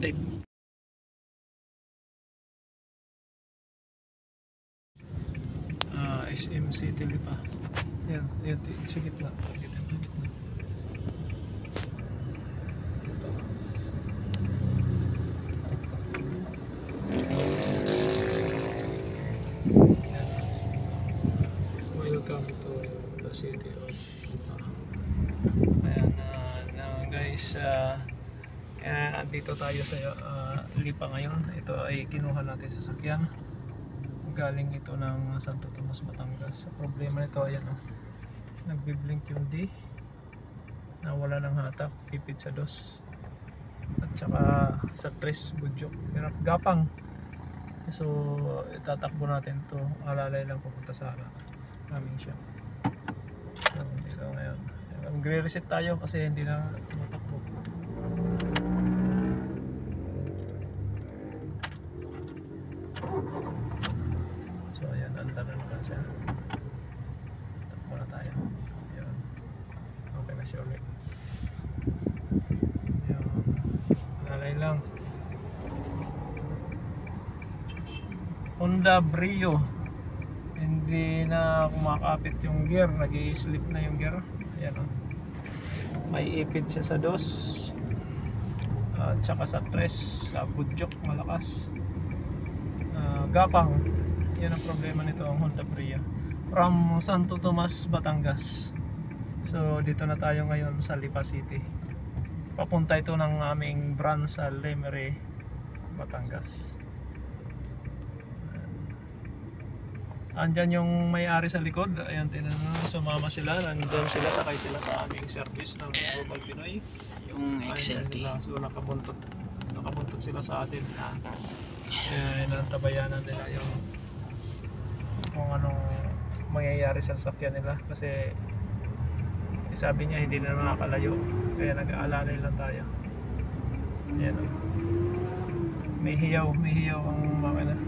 SM City Lipa. Yan, sa gitna. Welcome to the city of Lipa. Ayan, guys, dito tayo sa Lipa ngayon. Ito ay kinuha natin sa sasakyan. Galing ito ng Santo Tomas, Batangas. Sa problema nito, ayan nagbiblink yung D, nawala ng hatak, pipit sa 2, at saka sa 3 budyok, gapang. So itatakbo natin to, alalay lang pupunta sa aming shop. So dito ngayon magre-reset tayo kasi hindi na tumatakbo. So ayan, andar na naman siya. Takbo na tayo. Ayan. Okay na siya ulit. Ayan. Lalay lang. Honda Brio. Hindi na kumakapit yung gear. Nag-i-slip na yung gear. Ayan o. May ipit siya sa 2. At saka sa 3. Sa budyok, malakas. Gapang. Yan ang problema nito, ang Honda Brio from Santo Tomas, Batangas. So dito na tayo ngayon sa Lipa City. Papunta ito ng aming branch sa Lemery, Batangas. Andyan yung may-ari sa likod. Ayan, sumama sila. Nandun sila, sakay sila sa aming service ng Global Pinoy. Yung XLT. So nakabuntot sila sa atin. Ayan, nantabayanan nila yung kung anong mangyayari sa sasakyan nila kasi sabi niya hindi na nakakalayo, kaya nag-aalalay lang tayo. Ayan, may hiyaw ang makina.